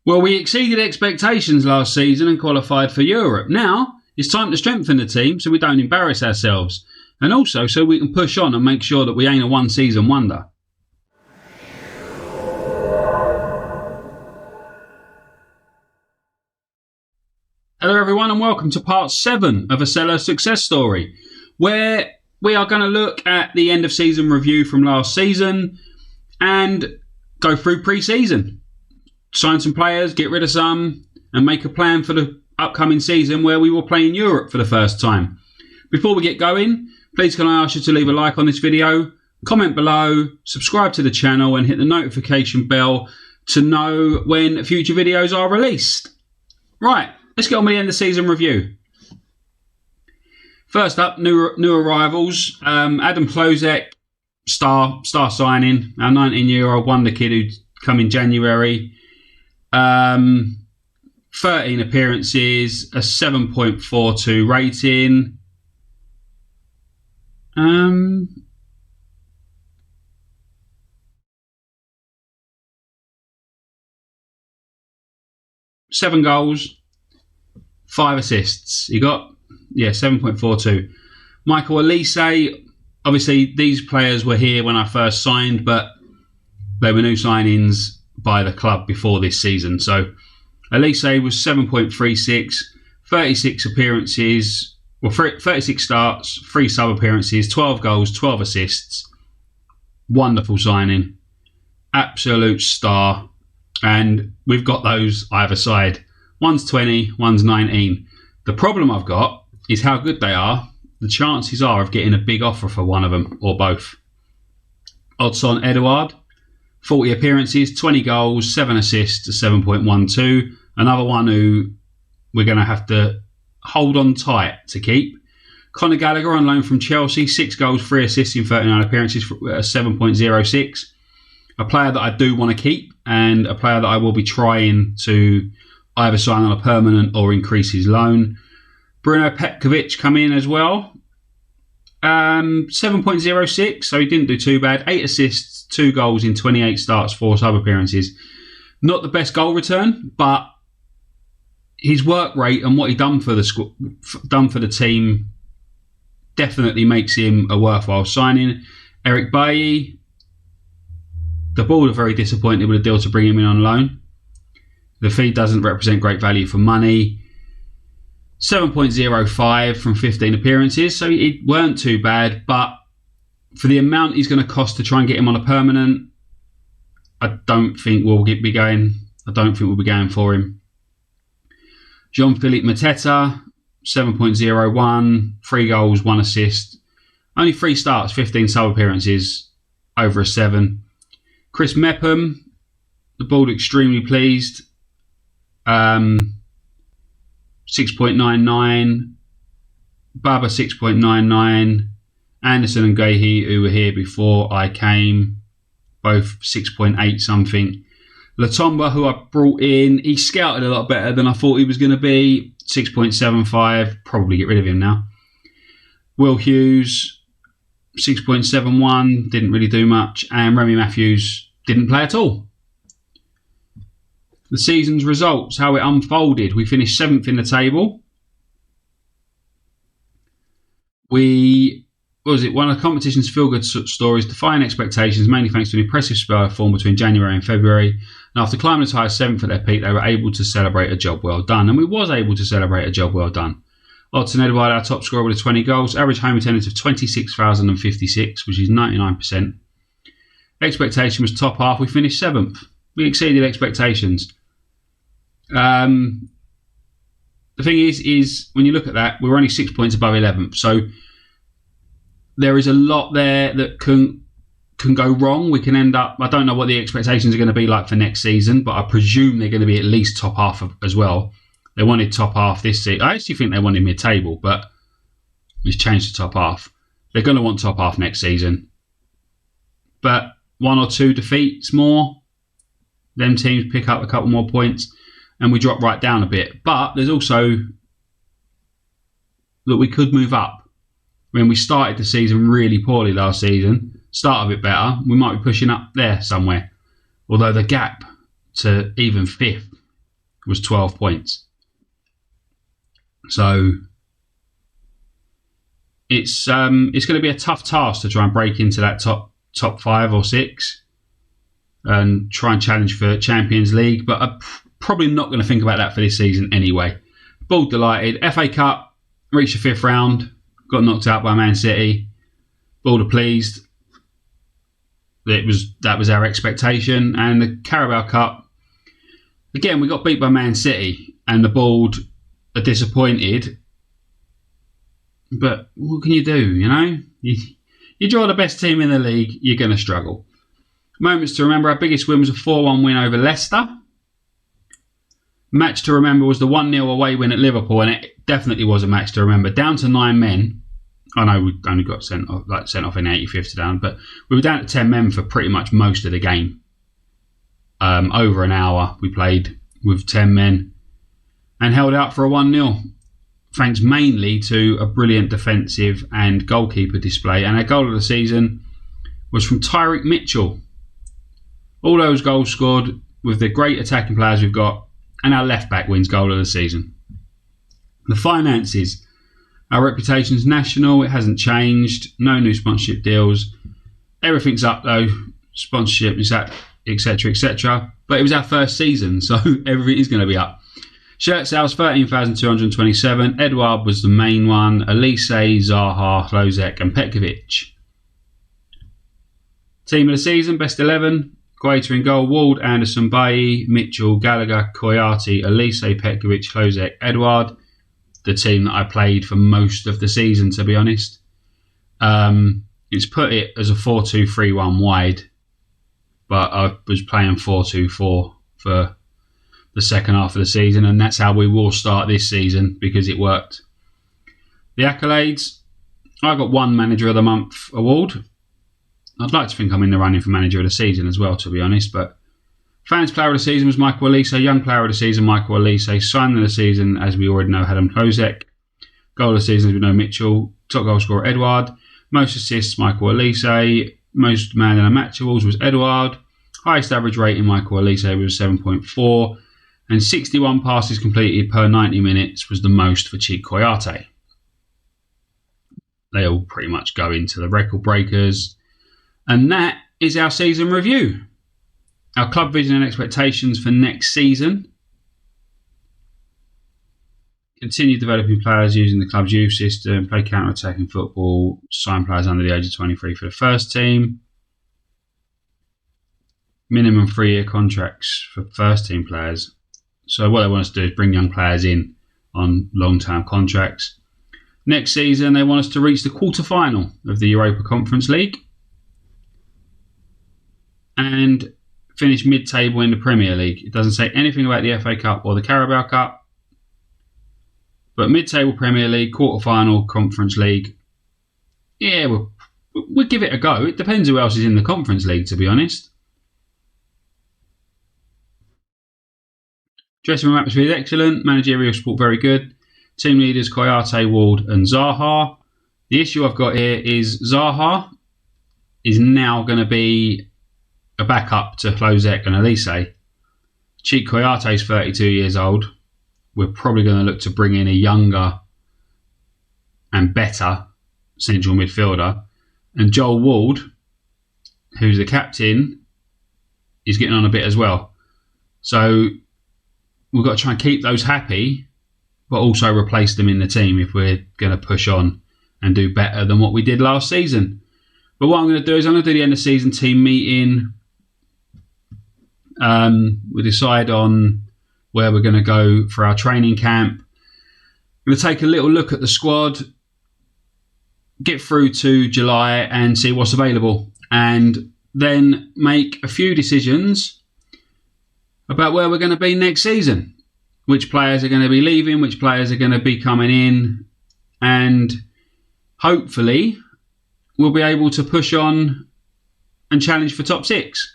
Well, we exceeded expectations last season and qualified for Europe. Now, it's time to strengthen the team so we don't embarrass ourselves. And also so we can push on and make sure that we ain't a one-season wonder. Hello everyone and welcome to part 7 of a Selhurst Success Story, where we are going to look at the end of season review from last season and go through pre-season. Sign some players, get rid of some, and make a plan for the upcoming season where we will play in Europe for the first time. Before we get going, please can I ask you to leave a like on this video, comment below, subscribe to the channel and hit the notification bell to know when future videos are released. Right, let's get on with the end of season review. First up, new arrivals. Adam Plozek, star signing, our 19-year-old wonder kid who come in January. 13 appearances, a 7.42 rating. 7 goals, 5 assists. He got 7.42. Michael Elise, obviously these players were here when I first signed, but they were new signings by the club before this season. So Elise was 7.36, 36 appearances, 36 starts, 3 sub appearances, 12 goals, 12 assists. Wonderful signing. Absolute star. And we've got those either side. One's 20, one's 19. The problem I've got is how good they are. The chances are of getting a big offer for one of them or both. Odson Edouard, 40 appearances, 20 goals, 7 assists, a 7.12. Another one who we're going to have to hold on tight to keep. Conor Gallagher on loan from Chelsea, 6 goals, 3 assists in 39 appearances, a 7.06. A player that I do want to keep and a player that I will be trying to either sign on a permanent or increase his loan. Bruno Petkovic come in as well. 7.06, so he didn't do too bad. 8 assists, 2 goals in 28 starts, 4 sub appearances. Not the best goal return, but his work rate and what he done for the team definitely makes him a worthwhile signing. Eric Bailly, the board are very disappointed with the deal to bring him in on loan. The fee doesn't represent great value for money. 7.05 from 15 appearances, so it weren't too bad, but for the amount he's going to cost to try and get him on a permanent, I don't think we'll be going for him. Jean-Philippe Mateta, 7.01, 3 goals, 1 assist. Only 3 starts, 15 sub appearances, over a 7. Chris Mepham, the board extremely pleased. 6.99. Baba 6.99. Anderson and Gahey, who were here before I came, both 6.8 something. Latomba, who I brought in, he scouted a lot better than I thought he was going to be. 6.75. Probably get rid of him now. Will Hughes, 6.71. Didn't really do much. And Remy Matthews didn't play at all. The season's results, how it unfolded. We finished 7th in the table. One of the competition's feel-good stories, defying expectations, mainly thanks to an impressive spell of form between January and February. And after climbing as high as 7th at their peak, they were able to celebrate a job well done. And we was able to celebrate a job well done. Odson Edouard, our top scorer with 20 goals. Average home attendance of 26,056, which is 99%. Expectation was top half. We finished 7th. We exceeded expectations. The thing is when you look at that, we're only 6 points above 11th. So there is a lot there that can go wrong. We can end up, I don't know what the expectations are going to be like for next season, but I presume they're going to be at least top half as well. They wanted top half this season. I actually think they wanted mid-table, but it's changed to top half. They're going to want top half next season. But 1 or 2 defeats more, them teams pick up a couple more points and we drop right down a bit. But there's also that we could move up. When we started the season really poorly last season, start a bit better, we might be pushing up there somewhere. Although the gap to even 5th was 12 points. So it's going to be a tough task to try and break into that top 5 or 6 and try and challenge for Champions League. But I'm probably not going to think about that for this season anyway. Ball delighted. FA Cup, reached the 5th round, got knocked out by Man City. Ball pleased. That was our expectation. And the Carabao Cup, again, we got beat by Man City, and the Board are disappointed. But what can you do, you know? You draw the best team in the league, you're going to struggle. Moments to remember, our biggest win was a 4-1 win over Leicester. Match to remember was the 1-0 away win at Liverpool, and it definitely was a match to remember. Down to 9 men. I know we only got sent off in the 85th down, but we were down to 10 men for pretty much most of the game. Over an hour we played with 10 men and held out for a 1-0. Thanks mainly to a brilliant defensive and goalkeeper display. And our goal of the season was from Tyreek Mitchell. All those goals scored with the great attacking players we've got, and our left back wins goal of the season. The finances. Our reputation's national, it hasn't changed. No new sponsorship deals. Everything's up though. Sponsorship, etc, etc. But it was our first season, so everything is going to be up. Shirt sales, 13,227. Edouard was the main one. Elise, Zaha, Hlozek and Petkovic. Team of the season, best 11. Guaita in goal, Ward, Anderson, Bailly, Mitchell, Gallagher, Koyate, Elise, Petkovic, Hlozek, Edouard. The team that I played for most of the season, to be honest. It's put it as a 4-2-3-1 wide, but I was playing 4-2-4 for the second half of the season, and that's how we will start this season because it worked. The accolades, I got one Manager of the Month award. I'd like to think I'm in the running for Manager of the Season as well, to be honest, but Fans Player of the Season was Michael Elise. Young Player of the Season, Michael Elise. Signing of the Season, as we already know, Adam Hlozek. Goal of the Season, as we know, Mitchell. Top goal scorer, Edouard. Most assists, Michael Elise. Most man in a match awards was Edouard. Highest average rating, Michael Elise, was 7.4. And 61 passes completed per 90 minutes was the most for Cheek Koyate. They all pretty much go into the record breakers. And that is our season review. Our club vision and expectations for next season. Continue developing players using the club's youth system. Play counter-attacking football. Sign players under the age of 23 for the first team. Minimum 3-year contracts for first team players. So what they want us to do is bring young players in on long-term contracts. Next season, they want us to reach the quarter-final of the Europa Conference League. And finish mid-table in the Premier League. It doesn't say anything about the FA Cup or the Carabao Cup. But mid-table Premier League, quarter-final Conference League. Yeah, we'll give it a go. It depends who else is in the Conference League, to be honest. Dressing room atmosphere is excellent. Managerial support very good. Team leaders Koyate, Ward and Zaha. The issue I've got here is Zaha is now going to be a backup to Hlozek and Elise. Cheek Koyate is 32 years old. We're probably going to look to bring in a younger and better central midfielder. And Joel Ward, who's the captain, is getting on a bit as well. So we've got to try and keep those happy, but also replace them in the team if we're going to push on and do better than what we did last season. But what I'm going to do is I'm going to do the end of season team meeting. We decide on where we're going to go for our training camp. I'm going to take a little look at the squad, get through to July and see what's available, and then make a few decisions about where we're going to be next season. Which players are going to be leaving, which players are going to be coming in, and hopefully we'll be able to push on and challenge for top 6.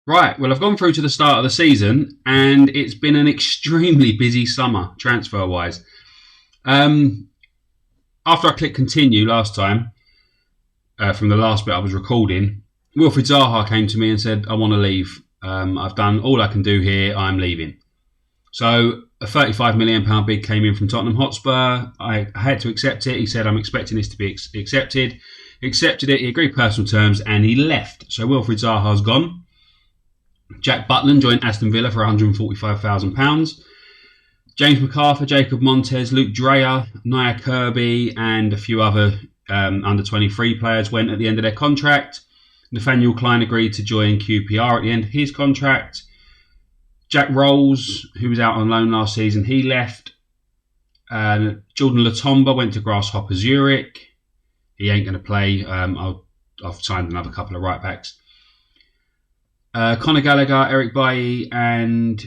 Right, well, I've gone through to the start of the season and it's been an extremely busy summer transfer-wise. After I clicked continue last time, from the last bit I was recording, Wilfried Zaha came to me and said, I want to leave. I've done all I can do here, I'm leaving. So a £35 million bid came in from Tottenham Hotspur. I had to accept it. He said, I'm expecting this to be accepted. Accepted it. He agreed personal terms and he left. So Wilfried Zaha's gone. Jack Butland joined Aston Villa for £145,000. James McArthur, Jacob Montes, Luke Dreyer, Nia Kirby and a few other under 23 players went at the end of their contract. Nathaniel Klein agreed to join QPR at the end of his contract. Jack Rolls, who was out on loan last season, he left. Jordan Latomba went to Grasshopper Zurich. He ain't going to play. I've signed another couple of right backs. Conor Gallagher, Eric Bailly and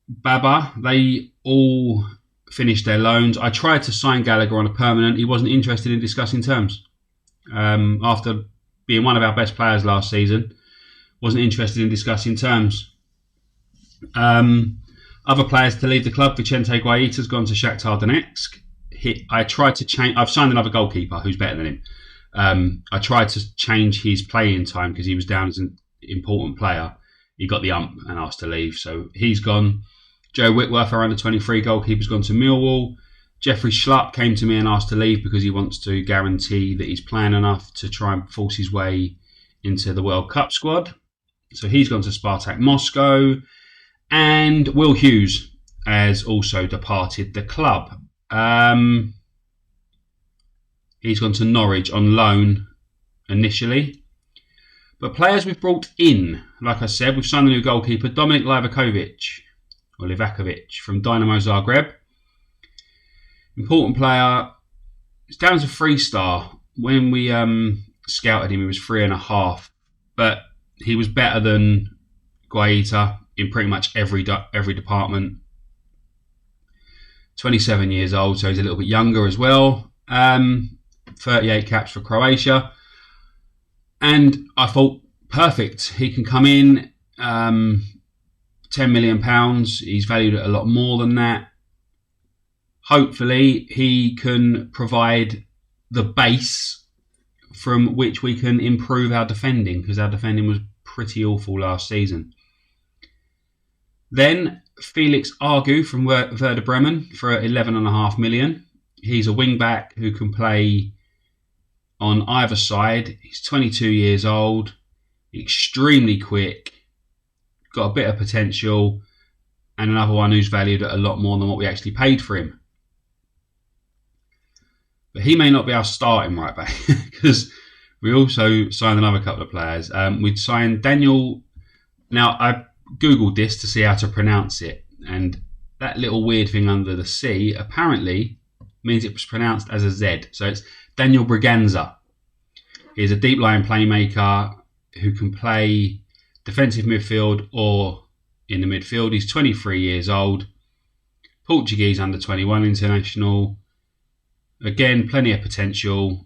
Baba, they all finished their loans. I tried to sign Gallagher on a permanent. He wasn't interested in discussing terms. After being one of our best players last season, wasn't interested in discussing terms. Other players to leave the club. Vicente Guaita's gone to Shakhtar Donetsk. I tried to change. I've signed another goalkeeper who's better than him. I tried to change his playing time because he was down as an important player. He got the ump and asked to leave, so he's gone. Joe Whitworth, our under-23 goalkeeper, has gone to Millwall. Jeffrey Schlupp came to me and asked to leave because he wants to guarantee that he's playing enough to try and force his way into the World Cup squad. So he's gone to Spartak Moscow. And Will Hughes has also departed the club. He's gone to Norwich on loan initially. But players we've brought in, like I said, we've signed a new goalkeeper, Dominick Liverkovich from Dynamo Zagreb. Important player. He's down as a 3-star. When we scouted him, he was 3.5. But he was better than Guaita in pretty much every department. 27 years old, so he's a little bit younger as well. 38 caps for Croatia. And I thought, perfect. He can come in, £10 million. He's valued at a lot more than that. Hopefully, he can provide the base from which we can improve our defending, because our defending was pretty awful last season. Then Felix Argu from Werder Bremen for £11.5 million. He's a wing-back who can play on either side. He's 22 years old, extremely quick, got a bit of potential, and another one who's valued at a lot more than what we actually paid for him. But he may not be our starting right back because we also signed another couple of players. We'd signed Daniel. Now, I Googled this to see how to pronounce it, and that little weird thing under the C apparently means it was pronounced as a Z. So it's Daniel Braganza. He's a deep line playmaker who can play defensive midfield or in the midfield. He's 23 years old, Portuguese under 21 international. Again, plenty of potential.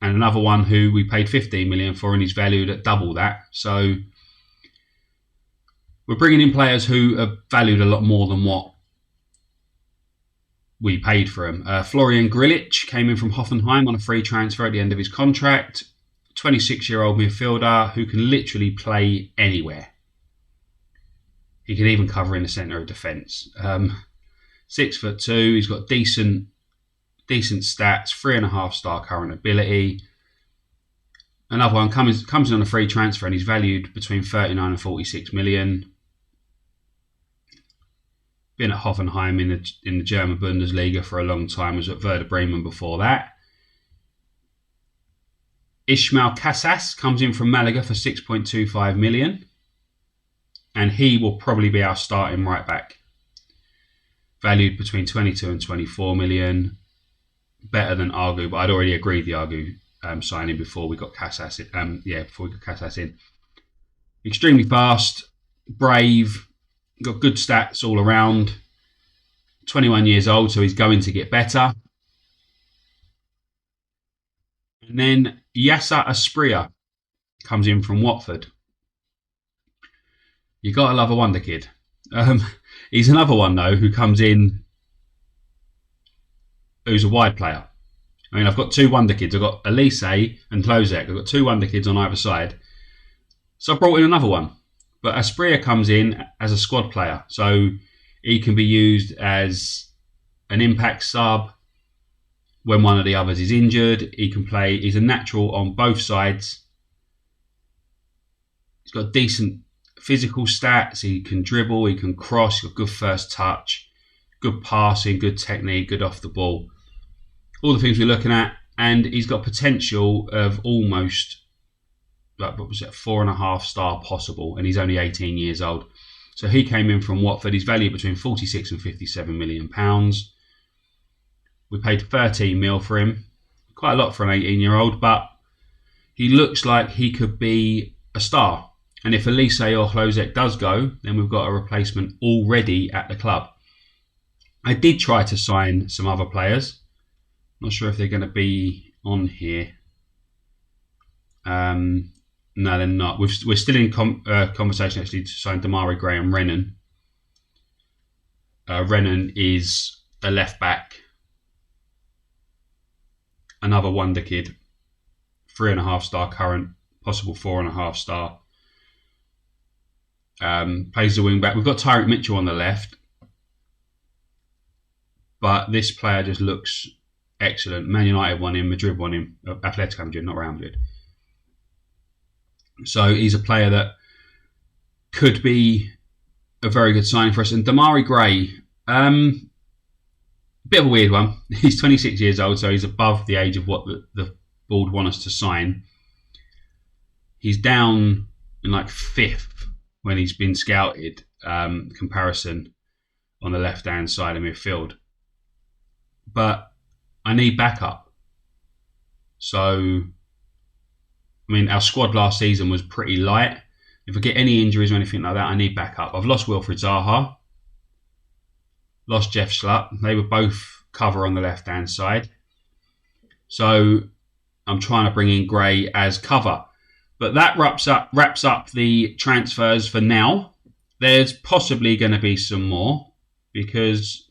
And another one who we paid 15 million for and he's valued at double that. So we're bringing in players who are valued a lot more than what we paid for him. Florian Grillich came in from Hoffenheim on a free transfer at the end of his contract. 26-year-old midfielder who can literally play anywhere. He can even cover in the centre of defence. 6'2", he's got decent stats, 3.5-star current ability. Another one comes in on a free transfer and he's valued between 39 and 46 million. Been at Hoffenheim in the German Bundesliga for a long time, was at Werder Bremen before that. Ismail Casas comes in from Malaga for 6.25 million. And he will probably be our starting right back. Valued between 22 and 24 million. Better than Argu, but I'd already agreed the Argu signing before we got Casas in. Extremely fast, brave, got good stats all around. 21 years old, so he's going to get better. And then Yasser Asprilla comes in from Watford. You gotta love a wonder kid. He's another one though who comes in who's a wide player. I mean, I've got two wonder kids. I've got Elise and Klozek. I've got two wonder kids on either side. So I brought in another one. But Asprilla comes in as a squad player, so he can be used as an impact sub when one of the others is injured. He can play. He's a natural on both sides. He's got decent physical stats. He can dribble. He can cross. He's got good first touch, good passing, good technique, good off the ball. All the things we're looking at, and he's got potential of almost, like, what was it, 4.5 star possible, and he's only 18 years old. So he came in from Watford. He's valued between 46 and 57 million pounds. We paid 13 mil for him, quite a lot for an 18-year-old, but he looks like he could be a star. And if Elise or Hlozek does go, then we've got a replacement already at the club. I did try to sign some other players. Not sure if they're going to be on here. No, they're not. We're still in conversation actually to sign Damari Gray and Renan. Renan is a left back. Another wonder kid. 3.5 star current, possible 4.5 star. Plays the wing back. We've got Tyreek Mitchell on the left. But this player just looks excellent. Man United won him, Madrid won him. Atletico Madrid, not Real Madrid. So he's a player that could be a very good signing for us. And Damari Gray, bit of a weird one. He's 26 years old, so he's above the age of what the board want us to sign. He's down in like 5th when he's been scouted, comparison on the left-hand side of midfield. But I need backup. So, I mean, our squad last season was pretty light. If I get any injuries or anything like that, I need backup. I've lost Wilfried Zaha. Lost Jeff Schlupp. They were both cover on the left-hand side. So I'm trying to bring in Gray as cover. But that wraps up the transfers for now. There's possibly going to be some more because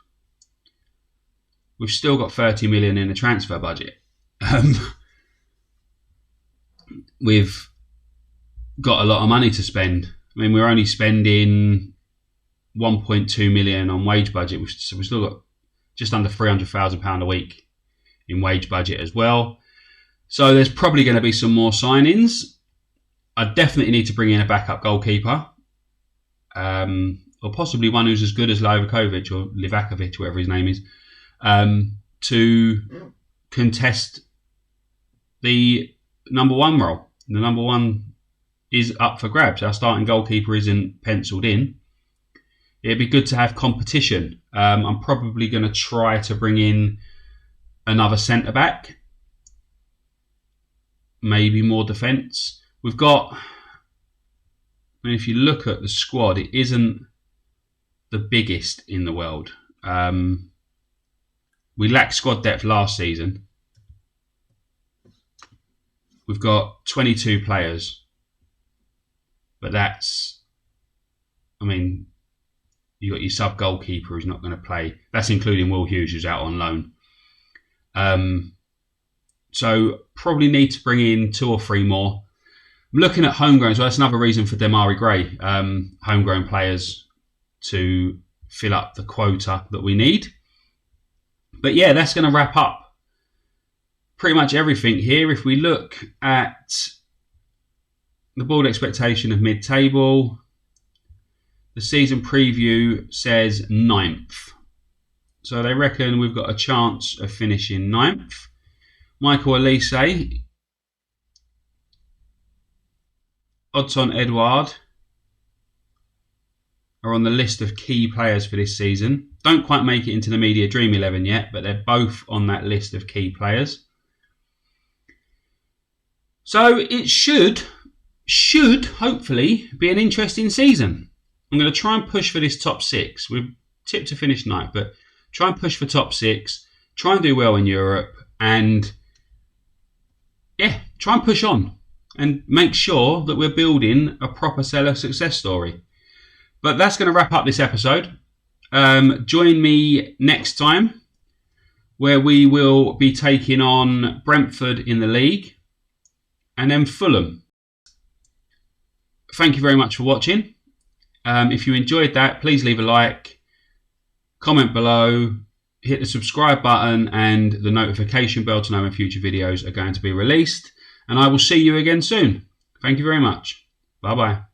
we've still got 30 million in the transfer budget. We've got a lot of money to spend. I mean, we're only spending 1.2 million on wage budget. So we've still got just under £300,000 a week in wage budget as well. So there's probably going to be some more signings. I definitely need to bring in a backup goalkeeper, or possibly one who's as good as Liverkovich or Livakovic, whatever his name is, to contest the number one role. The number one is up for grabs. Our starting goalkeeper isn't penciled in. It'd be good to have competition. I'm probably going to try to bring in another centre-back. Maybe more defence. We've got, I mean, if you look at the squad, it isn't the biggest in the world. We lacked squad depth last season. We've got 22 players. But that's, I mean, you got your sub goalkeeper who's not going to play. That's including Will Hughes, who's out on loan. So probably need to bring in 2 or 3 more. I'm looking at homegrown, so that's another reason for Damari Gray. Homegrown players to fill up the quota that we need. But yeah, that's going to wrap up pretty much everything here. If we look at the board expectation of mid-table, the season preview says 9th. So they reckon we've got a chance of finishing 9th. Michael Elise, Odson Edouard are on the list of key players for this season. Don't quite make it into the Media Dream 11 yet, but they're both on that list of key players. So it should hopefully be an interesting season. I'm going to try and push for this top 6. We're tipped to finish 9th, but try and push for top 6. Try and do well in Europe, and yeah, try and push on and make sure that we're building a proper Selhurst success story. But that's going to wrap up this episode. Join me next time, where we will be taking on Brentford in the league and then Fulham. Thank you very much for watching. If you enjoyed that, please leave a like, comment below, hit the subscribe button and the notification bell to know when future videos are going to be released. And I will see you again soon. Thank you very much. Bye-bye.